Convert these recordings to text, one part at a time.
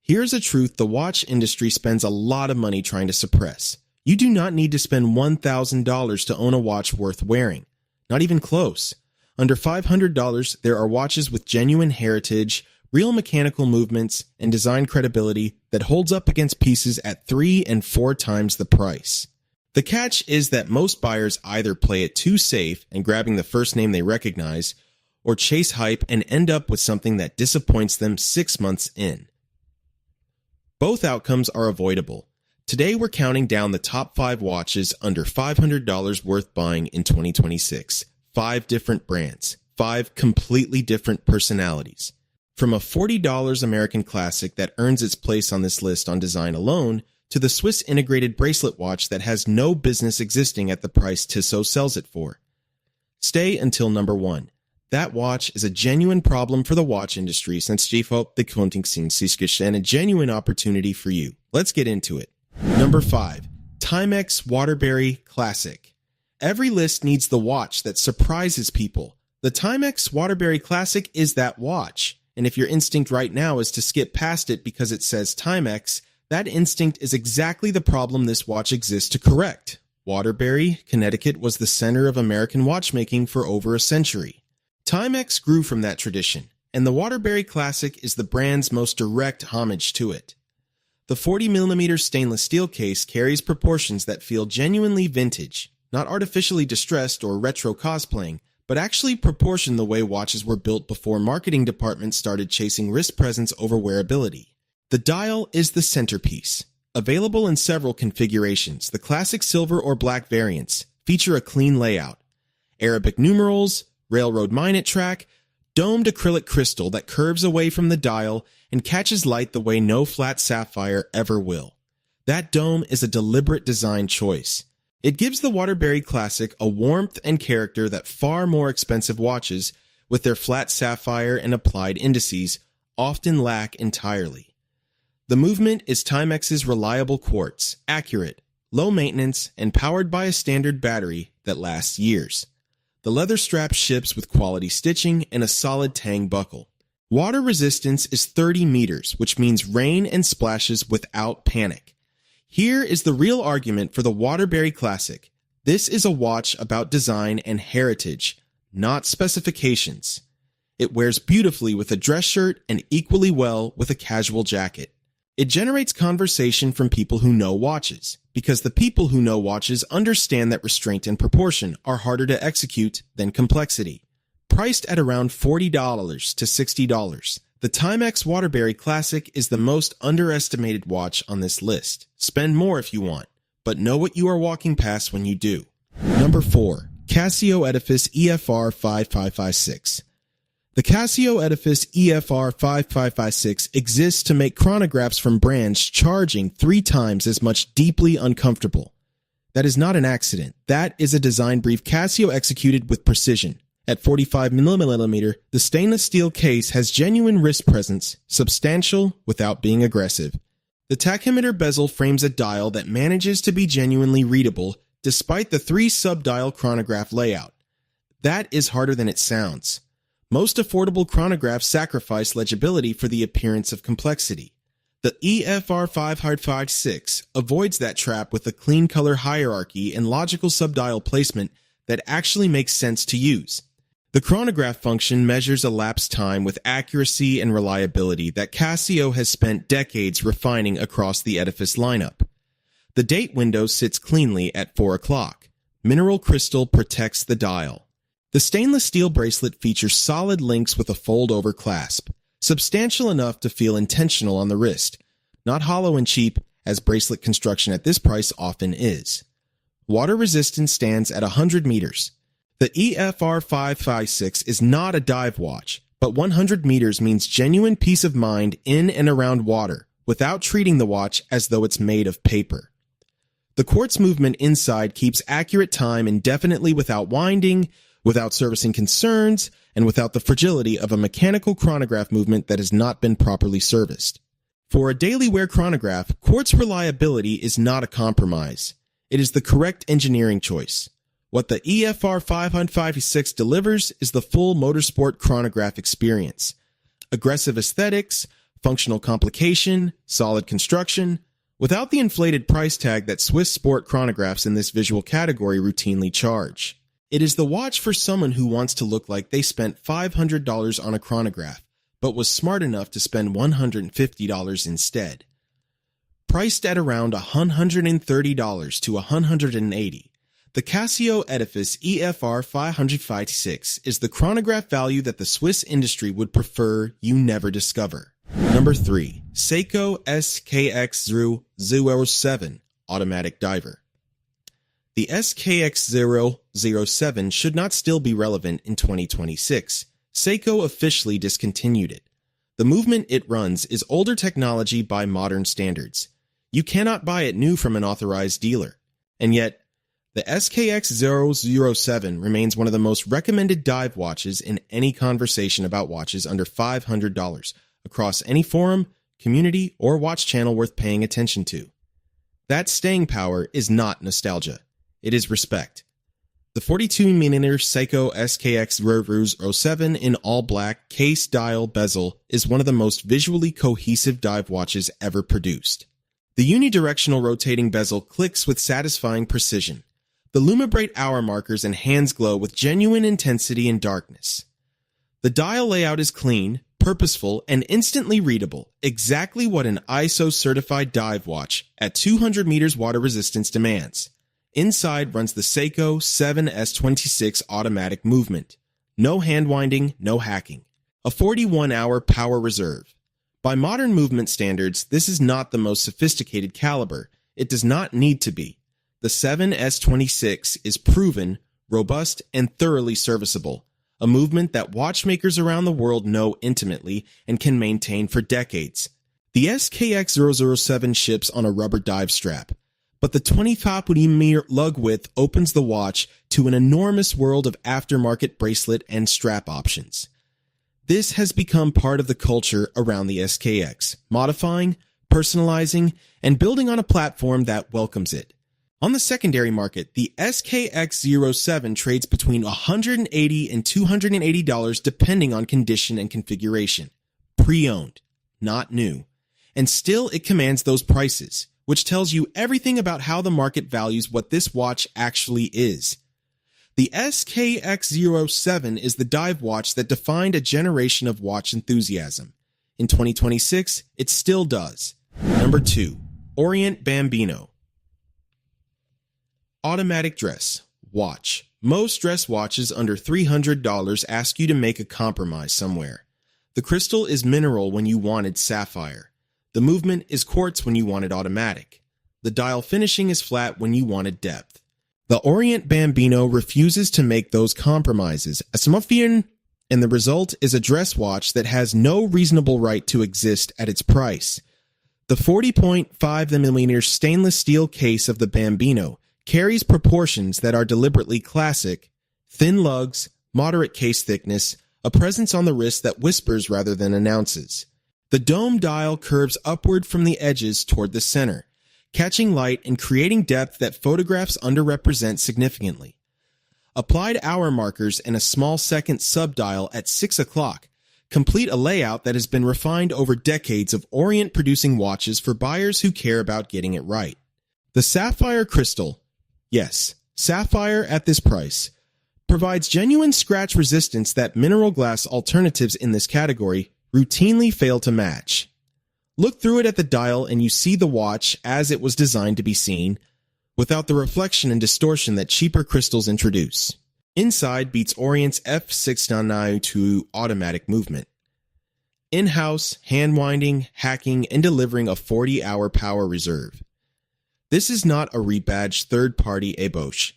Here's a truth the watch industry spends a lot of money trying to suppress. You do not need to spend $1,000 to own a watch worth wearing. Not even close. Under $500, there are watches with genuine heritage, real mechanical movements, and design credibility that holds up against pieces at 3 and 4 times the price. The catch is that most buyers either play it too safe and grabbing the first name they recognize, or chase hype and end up with something that disappoints them 6 months in. Both outcomes are avoidable. Today we're counting down the top 5 watches under $500 worth buying in 2026. 5 different brands, 5 completely different personalities. From a $40 American classic that earns its place on this list on design alone, to the Swiss integrated bracelet watch that has no business existing at the price Tissot sells it for. Stay until number 1. That watch is a genuine problem for the watch industry since the Kunstgeschichte and a genuine opportunity for you. Let's get into it. Number 5. Timex Waterbury Classic. Every list needs the watch that surprises people. The Timex Waterbury Classic is that watch. And if your instinct right now is to skip past it because it says Timex, that instinct is exactly the problem this watch exists to correct. Waterbury, Connecticut was the center of American watchmaking for over a century. Timex grew from that tradition, and the Waterbury Classic is the brand's most direct homage to it. The 40mm stainless steel case carries proportions that feel genuinely vintage, not artificially distressed or retro cosplaying, but actually proportion the way watches were built before marketing departments started chasing wrist presence over wearability. The dial is the centerpiece. Available in several configurations, the classic silver or black variants feature a clean layout. Arabic numerals, railroad minute track, domed acrylic crystal that curves away from the dial and catches light the way no flat sapphire ever will. That dome is a deliberate design choice. It gives the Waterbury Classic a warmth and character that far more expensive watches, with their flat sapphire and applied indices, often lack entirely. The movement is Timex's reliable quartz, accurate, low maintenance, and powered by a standard battery that lasts years. The leather strap ships with quality stitching and a solid tang buckle. Water resistance is 30 meters, which means rain and splashes without panic. Here is the real argument for the Waterbury Classic. This is a watch about design and heritage, not specifications. It wears beautifully with a dress shirt and equally well with a casual jacket. It generates conversation from people who know watches, because the people who know watches understand that restraint and proportion are harder to execute than complexity. Priced at around $40 to $60, the Timex Waterbury Classic is the most underestimated watch on this list. Spend more if you want, but know what you are walking past when you do. Number 4. Casio Edifice EFR 5556. The Casio Edifice EFR 5556 exists to make chronographs from brands charging 3 times as much deeply uncomfortable. That is not an accident. That is a design brief Casio executed with precision. At 45mm, the stainless steel case has genuine wrist presence, substantial without being aggressive. The tachymeter bezel frames a dial that manages to be genuinely readable despite the 3 sub-dial chronograph layout. That is harder than it sounds. Most affordable chronographs sacrifice legibility for the appearance of complexity. The EFR 5556 avoids that trap with a clean color hierarchy and logical subdial placement that actually makes sense to use. The chronograph function measures elapsed time with accuracy and reliability that Casio has spent decades refining across the Edifice lineup. The date window sits cleanly at 4 o'clock. Mineral crystal protects the dial. The stainless steel bracelet features solid links with a fold-over clasp, substantial enough to feel intentional on the wrist, not hollow and cheap as bracelet construction at this price often is. Water resistance stands at 100 meters. The EFR 556 is not a dive watch, but 100 meters means genuine peace of mind in and around water, without treating the watch as though it's made of paper. The quartz movement inside keeps accurate time indefinitely without winding, without servicing concerns, and without the fragility of a mechanical chronograph movement that has not been properly serviced. For a daily wear chronograph, quartz reliability is not a compromise. It is the correct engineering choice. What the EFR 556 delivers is the full motorsport chronograph experience. Aggressive aesthetics, functional complication, solid construction, without the inflated price tag that Swiss sport chronographs in this visual category routinely charge. It is the watch for someone who wants to look like they spent $500 on a chronograph, but was smart enough to spend $150 instead. Priced at around $130 to $180, the Casio Edifice EFR 556 is the chronograph value that the Swiss industry would prefer you never discover. Number 3. Seiko SKX007 Automatic Diver. The SKX007 should not still be relevant in 2026. Seiko officially discontinued it. The movement it runs is older technology by modern standards. You cannot buy it new from an authorized dealer. And yet, the SKX007 remains one of the most recommended dive watches in any conversation about watches under $500 across any forum, community, or watch channel worth paying attention to. That staying power is not nostalgia. It is respect. The 42mm Seiko SKX007 in all black case dial bezel is one of the most visually cohesive dive watches ever produced. The unidirectional rotating bezel clicks with satisfying precision. The Lumibrate hour markers and hands glow with genuine intensity and darkness. The dial layout is clean, purposeful, and instantly readable, exactly what an ISO-certified dive watch at 200 meters water resistance demands. Inside runs the Seiko 7S26 automatic movement. No hand winding, no hacking. A 41-hour power reserve. By modern movement standards, this is not the most sophisticated caliber. It does not need to be. The 7S26 is proven, robust, and thoroughly serviceable, a movement that watchmakers around the world know intimately and can maintain for decades. The SKX007 ships on a rubber dive strap, but the 25mm lug width opens the watch to an enormous world of aftermarket bracelet and strap options. This has become part of the culture around the SKX, modifying, personalizing, and building on a platform that welcomes it. On the secondary market, the SKX07 trades between $180 and $280 depending on condition and configuration. Pre-owned, not new. And still it commands those prices, which tells you everything about how the market values what this watch actually is. The SKX07 is the dive watch that defined a generation of watch enthusiasm. In 2026, it still does. Number 2. Orient Bambino. Automatic dress. Watch. Most dress watches under $300 ask you to make a compromise somewhere. The crystal is mineral when you wanted sapphire. The movement is quartz when you wanted automatic. The dial finishing is flat when you wanted depth. The Orient Bambino refuses to make those compromises, and the result is a dress watch that has no reasonable right to exist at its price. The 40.5mm stainless steel case of the Bambino carries proportions that are deliberately classic: thin lugs, moderate case thickness, a presence on the wrist that whispers rather than announces. The dome dial curves upward from the edges toward the center, catching light and creating depth that photographs underrepresent significantly. Applied hour markers and a small second subdial at 6 o'clock complete a layout that has been refined over decades of Orient producing watches for buyers who care about getting it right. The sapphire crystal, yes, sapphire at this price, provides genuine scratch resistance that mineral glass alternatives in this category routinely fail to match. Look through it at the dial and you see the watch as it was designed to be seen, without the reflection and distortion that cheaper crystals introduce. Inside beats Orient's F692 automatic movement. In-house, hand-winding, hacking, and delivering a 40-hour power reserve. This is not a rebadged third-party ébauche.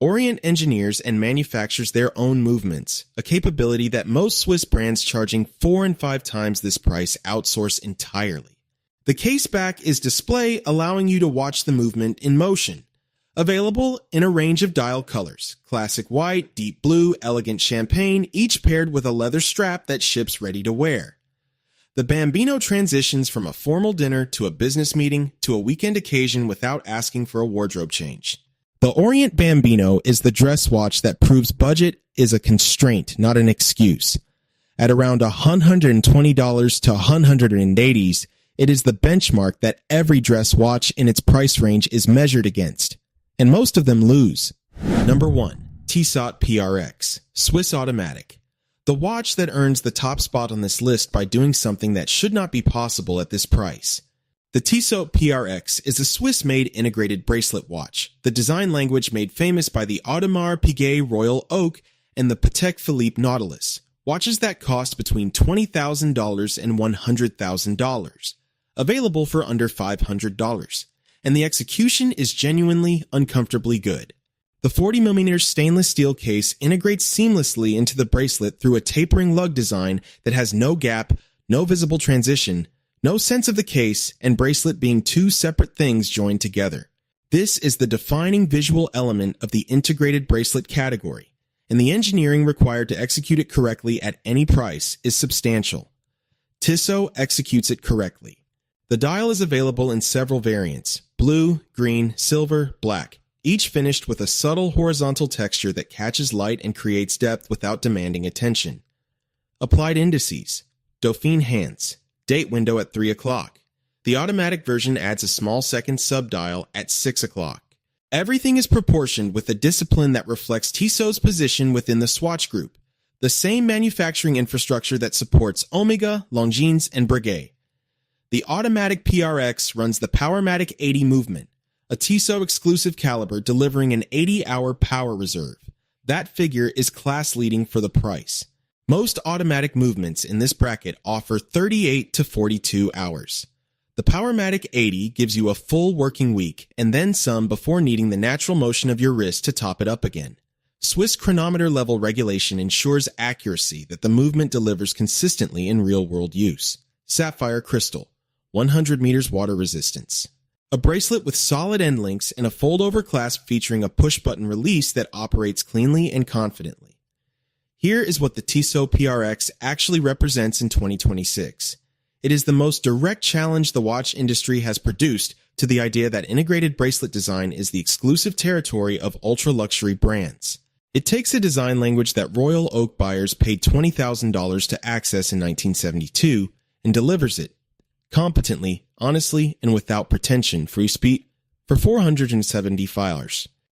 Orient engineers and manufactures their own movements, a capability that most Swiss brands charging 4 and 5 times this price outsource entirely. The case back is display, allowing you to watch the movement in motion. Available in a range of dial colors: classic white, deep blue, elegant champagne, each paired with a leather strap that ships ready to wear. The Bambino transitions from a formal dinner to a business meeting to a weekend occasion without asking for a wardrobe change. The Orient Bambino is the dress watch that proves budget is a constraint, not an excuse. At around $120 to $180, it is the benchmark that every dress watch in its price range is measured against, and most of them lose. Number 1. Tissot PRX, Swiss Automatic. The watch that earns the top spot on this list by doing something that should not be possible at this price. The Tissot PRX is a Swiss-made integrated bracelet watch, the design language made famous by the Audemars Piguet Royal Oak and the Patek Philippe Nautilus, watches that cost between $20,000 and $100,000, available for under $500, and the execution is genuinely uncomfortably good. The 40mm stainless steel case integrates seamlessly into the bracelet through a tapering lug design that has no gap, no visible transition, no sense of the case and bracelet being two separate things joined together. This is the defining visual element of the integrated bracelet category, and the engineering required to execute it correctly at any price is substantial. Tissot executes it correctly. The dial is available in several variants: blue, green, silver, black, each finished with a subtle horizontal texture that catches light and creates depth without demanding attention. Applied indices: Dauphine hands, date window at 3 o'clock. The automatic version adds a small second subdial at 6 o'clock. Everything is proportioned with a discipline that reflects Tissot's position within the Swatch Group, the same manufacturing infrastructure that supports Omega, Longines, and Breguet. The automatic PRX runs the Powermatic 80 movement, a Tissot exclusive caliber delivering an 80-hour power reserve. That figure is class-leading for the price. Most automatic movements in this bracket offer 38 to 42 hours. The Powermatic 80 gives you a full working week and then some before needing the natural motion of your wrist to top it up again. Swiss chronometer level regulation ensures accuracy that the movement delivers consistently in real-world use. Sapphire crystal, 100 meters water resistance. A bracelet with solid end links and a fold-over clasp featuring a push-button release that operates cleanly and confidently. Here is what the Tissot PRX actually represents in 2026. It is the most direct challenge the watch industry has produced to the idea that integrated bracelet design is the exclusive territory of ultra-luxury brands. It takes a design language that Royal Oak buyers paid $20,000 to access in 1972 and delivers it competently, honestly, and without pretension, free speech, for $470.